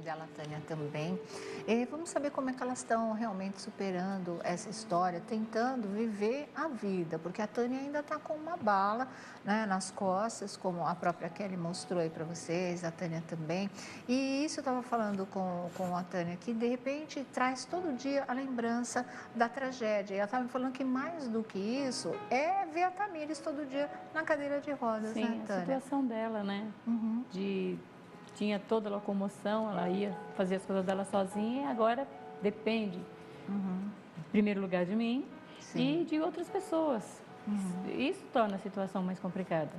dela, a Tânia, também. Vamos saber como é que elas estão realmente superando essa história, tentando viver a vida, porque a Tânia ainda está com uma bala, né, nas costas, como a própria Kelly mostrou aí para vocês, a Tânia também. E isso eu estava falando com a Tânia, que de repente traz todo dia a lembrança da tragédia. E ela estava me falando que mais do que isso é ver a Tamires todo dia na cadeira de rodas, Sim, né, a Tânia? situação dela, né? Uhum. Tinha toda a locomoção, ela ia fazer as coisas dela sozinha e agora depende, em primeiro lugar, de mim Sim. e de outras pessoas. Isso torna a situação mais complicada,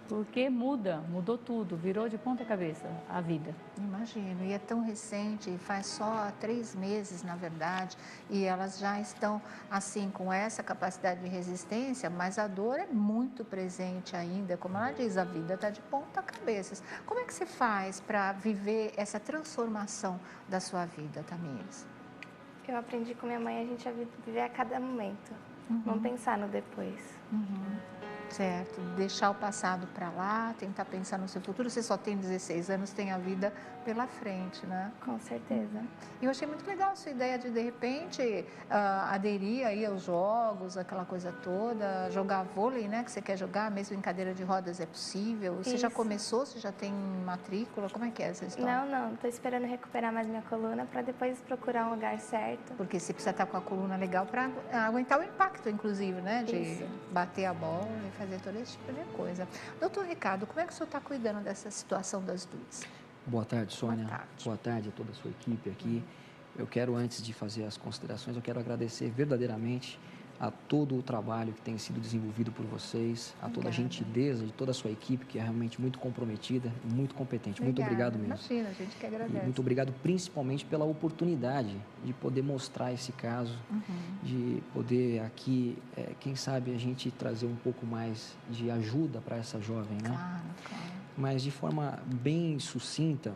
porque mudou tudo, virou de ponta cabeça a vida. Imagino, e é tão recente, faz só 3 meses, na verdade, e elas já estão, assim, com essa capacidade de resistência, mas a dor é muito presente ainda, como ela diz, a vida está de ponta cabeça. Como é que você faz para viver essa transformação da sua vida, Tamires? Eu aprendi com minha mãe a gente a viver a cada momento, não pensar no depois. Certo, deixar o passado para lá, tentar pensar no seu futuro. Você só tem 16 anos, tem a vida pela frente, né? Com certeza. E eu achei muito legal a sua ideia de repente, aderir aí aos jogos, aquela coisa toda, jogar vôlei, né? Que você quer jogar, mesmo em cadeira de rodas é possível. Você já Isso. começou, você já tem matrícula? Como é que é essa história? Não, tô esperando recuperar mais minha coluna para depois procurar um lugar certo. Porque você precisa estar com a coluna legal para aguentar o impacto, inclusive, né? De Isso. bater a bola e fazer todo esse tipo de coisa. Doutor Ricardo, como é que o senhor está cuidando dessa situação das duas? Boa tarde, Sônia. Boa tarde. Boa tarde a toda a sua equipe aqui. Eu quero, antes de fazer as considerações, eu quero agradecer verdadeiramente a todo o trabalho que tem sido desenvolvido por vocês, a toda a gentileza de toda a sua equipe, que é realmente muito comprometida, muito competente. Muito obrigado mesmo. Imagina, a gente que agradece. E muito obrigado principalmente pela oportunidade de poder mostrar esse caso, de poder aqui, quem sabe, a gente trazer um pouco mais de ajuda para essa jovem, né? Claro, claro. Mas de forma bem sucinta,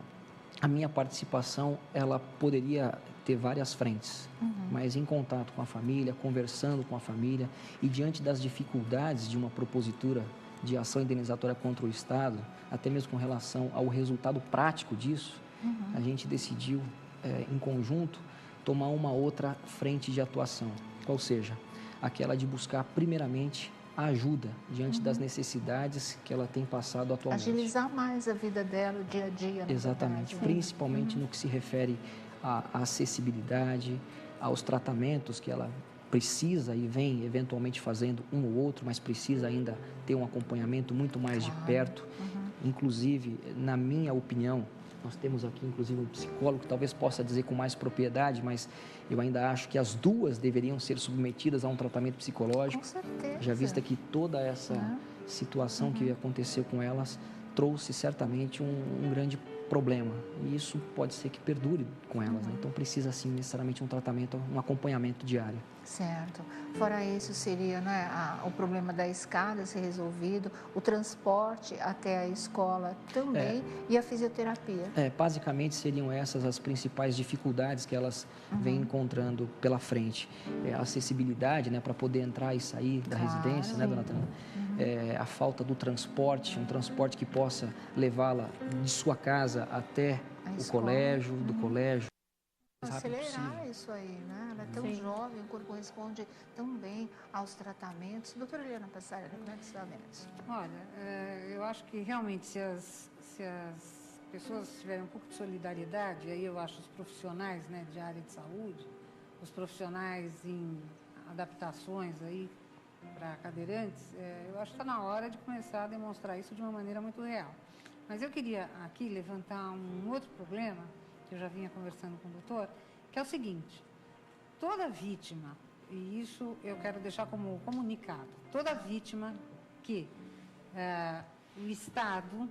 a minha participação, ela poderia ter várias frentes, mas em contato com a família, conversando com a família e diante das dificuldades de uma propositura de ação indenizatória contra o Estado, até mesmo com relação ao resultado prático disso, a gente decidiu, em conjunto, tomar uma outra frente de atuação, ou seja, aquela de buscar primeiramente a ajuda diante das necessidades que ela tem passado atualmente. Agilizar mais a vida dela, o dia a dia. Exatamente, verdade, principalmente no que se refere à acessibilidade, aos tratamentos que ela precisa e vem eventualmente fazendo um ou outro, mas precisa ainda ter um acompanhamento muito mais de perto. Inclusive, na minha opinião, nós temos aqui inclusive um psicólogo que talvez possa dizer com mais propriedade, mas eu ainda acho que as duas deveriam ser submetidas a um tratamento psicológico. Com certeza. Já vista que toda essa situação que aconteceu com elas trouxe certamente um grande problema e isso pode ser que perdure com elas, né? Então precisa sim necessariamente um tratamento, um acompanhamento diário. Certo. Fora isso seria, né, o problema da escada ser resolvido, o transporte até a escola também e a fisioterapia. Basicamente seriam essas as principais dificuldades que elas vêm encontrando pela frente. A acessibilidade, né, para poder entrar e sair da residência, né, dona Tânia? A falta do transporte, um transporte que possa levá-la de sua casa até o colégio, do colégio. Acelerar isso aí, né? Ela é tão jovem, o corpo responde tão bem aos tratamentos. Doutora Eliana Passarelli, como é que você está vendo isso? Olha, eu acho que realmente se as pessoas tiverem um pouco de solidariedade, aí eu acho os profissionais, né, de área de saúde, os profissionais em adaptações aí para cadeirantes, eu acho que está na hora de começar a demonstrar isso de uma maneira muito real. Mas eu queria aqui levantar um outro problema, que eu já vinha conversando com o doutor, que é o seguinte: toda vítima, e isso eu quero deixar como comunicado, toda vítima que o Estado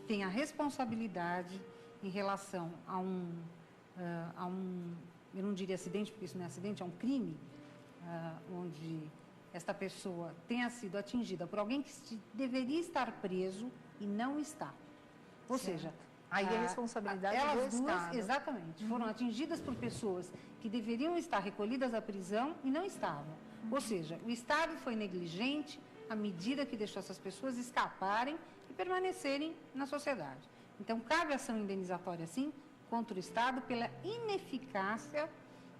tem a responsabilidade em relação a eu não diria acidente, porque isso não é acidente, é um crime, onde esta pessoa tenha sido atingida por alguém que deveria estar preso e não está. Ou seja, aí a responsabilidade elas do duas, Estado. exatamente, foram atingidas por pessoas que deveriam estar recolhidas à prisão e não estavam. Ou seja, o Estado foi negligente à medida que deixou essas pessoas escaparem e permanecerem na sociedade. Então, cabe ação indenizatória, sim, contra o Estado pela ineficácia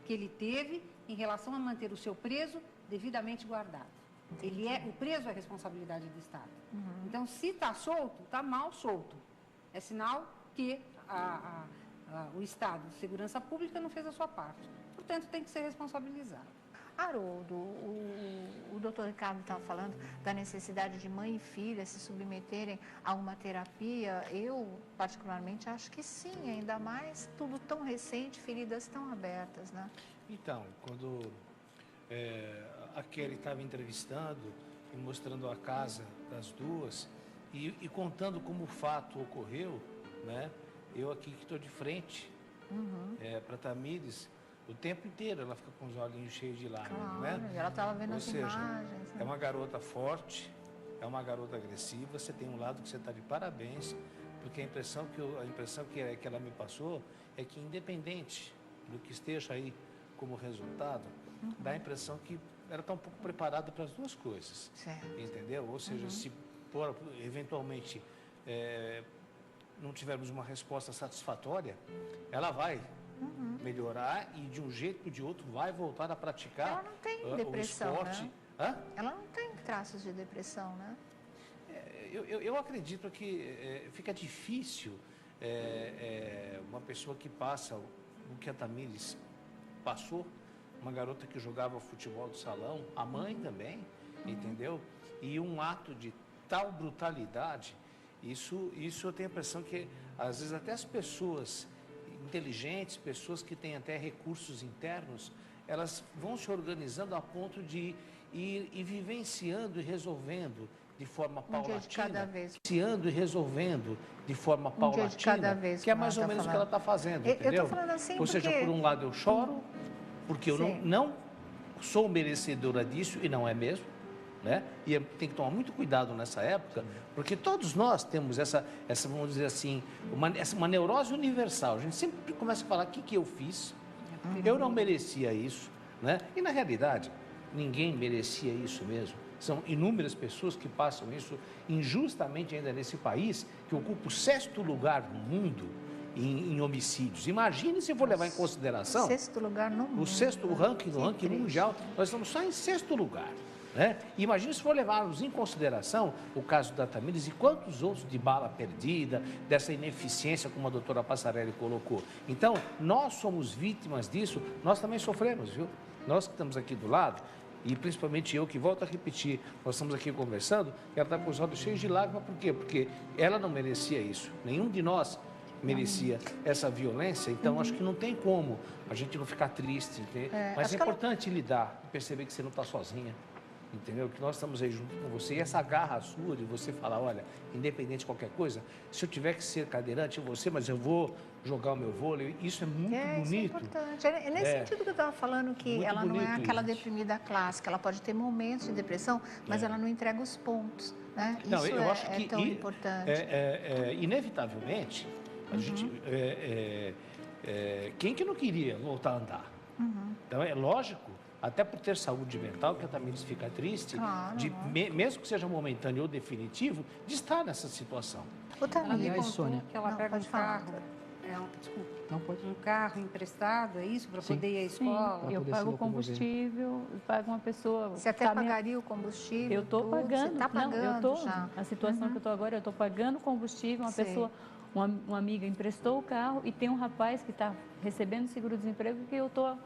que ele teve em relação a manter o seu preso devidamente guardado. O preso é responsabilidade do Estado. Então, se está solto, está mal solto. É sinal que o Estado de Segurança Pública não fez a sua parte. Portanto, tem que ser responsabilizado. Haroldo, o doutor Ricardo estava falando da necessidade de mãe e filha se submeterem a uma terapia. Eu, particularmente, acho que sim, ainda mais tudo tão recente, feridas tão abertas, né? Então, quando a Kelly estava entrevistando e mostrando a casa das duas e contando como o fato ocorreu, né? Eu aqui que estou de frente para a Tamires, o tempo inteiro ela fica com os olhinhos cheios de lágrimas, Claro, né? ela estava vendo Ou as seja, imagens. Né? É uma garota forte, é uma garota agressiva, você tem um lado que você está de parabéns, porque a impressão que ela me passou é que independente do que esteja aí como resultado, dá a impressão que ela está um pouco preparada para as duas coisas. Certo. Entendeu? Ou seja, se eventualmente não tivermos uma resposta satisfatória, ela vai melhorar e de um jeito ou de outro vai voltar a praticar Ela não tem depressão, o esporte. né? Hã? Ela não tem traços de depressão, né? Eu acredito que fica difícil uma pessoa que passa o que a Tamires passou, uma garota que jogava futebol do salão, a mãe também, entendeu? E um ato de tal brutalidade, isso eu tenho a impressão que às vezes até as pessoas inteligentes, pessoas que têm até recursos internos, elas vão se organizando a ponto de ir vivenciando e resolvendo de forma paulatina. Dia de cada vez. Vivenciando e resolvendo de forma Dia de cada vez, que é como mais ela ou tá menos o que falando. ela está fazendo, Eu entendeu? tô falando assim Ou seja, porque- por um lado eu choro, porque eu Sim. não sou merecedora disso, e não é mesmo, né? E tem que tomar muito cuidado nessa época, porque todos nós temos essa vamos dizer assim, uma neurose universal. A gente sempre começa a falar, o que eu fiz? Eu não merecia isso, né? E na realidade, ninguém merecia isso mesmo. São inúmeras pessoas que passam isso injustamente ainda nesse país, que ocupa o 6º lugar no mundo em homicídios. Imagine se for levar em consideração 6º lugar no mundo. o 6º ranking, no Que ranking triste. mundial, nós estamos só em 6º lugar. Né? Imagine se for levarmos em consideração o caso da Tamires e quantos outros de bala perdida, dessa ineficiência, como a doutora Passarelli colocou. Então, nós somos vítimas disso, nós também sofremos, viu? Nós que estamos aqui do lado, e principalmente eu que volto a repetir, nós estamos aqui conversando, ela está com os olhos cheios de lágrimas, por quê? Porque ela não merecia isso, nenhum de nós merecia essa violência, então acho que não tem como a gente não ficar triste, mas acho é que ela- importante lidar e perceber que você não está sozinha, entendeu? Que nós estamos aí junto com você, e essa garra sua de você falar, olha, independente de qualquer coisa, se eu tiver que ser cadeirante, mas eu vou jogar o meu vôlei, isso é muito Isso é bonito. importante. É nesse sentido que eu estava falando que Muito ela não é bonito aquela isso. deprimida clássica, ela pode ter momentos de depressão, mas ela não entrega os pontos, né? Não, Isso eu acho é que tão importante. Inevitavelmente, a gente, quem que não queria voltar a andar? Então, é lógico, até por ter saúde mental, que a Tamires fica triste, Claro, de, lógico. mesmo que seja momentâneo ou definitivo, de estar nessa situação. O Ela me Tamires, Aliás, contou Sônia- que ela Não, pega um pode falar. carro, desculpa, Não pode. um carro emprestado, é isso? Para Sim. poder ir à Sim, escola? Pra eu poder se pago locomover. combustível, pago uma pessoa. você até tá me- pagaria o combustível? Eu estou tudo? pagando, Você está pagando não, eu tô, já. a situação que eu estou agora, eu estou pagando combustível, uma Sei. pessoa, uma amiga emprestou o carro e tem um rapaz que está recebendo seguro-desemprego que eu estou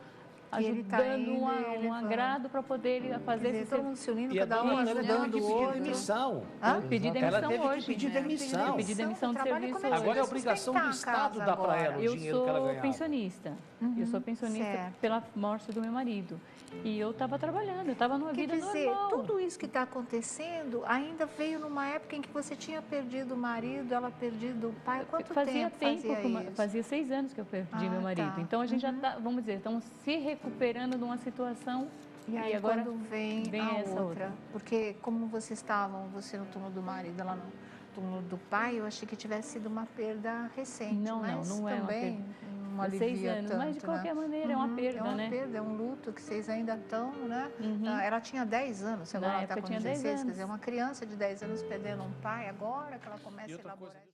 Que ele tá ajudando indo e um levando. agrado para poder ir fazer Quer dizer, esse todo mundo se unindo, E a cada um dona ela teve ajudando que o pedir outro. demissão. Hã? Eu pedi Ela demissão teve que hoje. pedir né? demissão. Eu pedi demissão O de trabalho serviço começou hoje. Agora é a obrigação do sustentar a Estado casa dar para ela agora. o Eu dinheiro que ela sou ganhava. pensionista. Eu sou pensionista certo. pela morte do meu marido. E eu estava trabalhando, eu estava numa Quer vida dizer, normal. tudo isso que está acontecendo ainda veio numa época em que você tinha perdido o marido, ela perdido o pai. Quanto fazia tempo fazia isso? fazia 6 anos que eu perdi Ah, meu marido. tá. Então a gente já tá, vamos dizer, estamos se recuperando de uma situação E aí agora quando vem a essa outra. Porque como vocês estavam, você no túmulo do marido, ela no túmulo do pai, eu achei que tivesse sido uma perda recente. Não, mas não é uma também perda. não 6 alivia anos, tanto, mas de qualquer né? maneira é uma perda, é uma né? perda, é um luto que vocês ainda estão, né? Uhum. Ela tinha 10 anos, se Na agora ela está época com tinha 10 16, quer anos. dizer, uma criança de 10 anos perdendo um pai, agora que ela começa E a outra elaborar. coisa,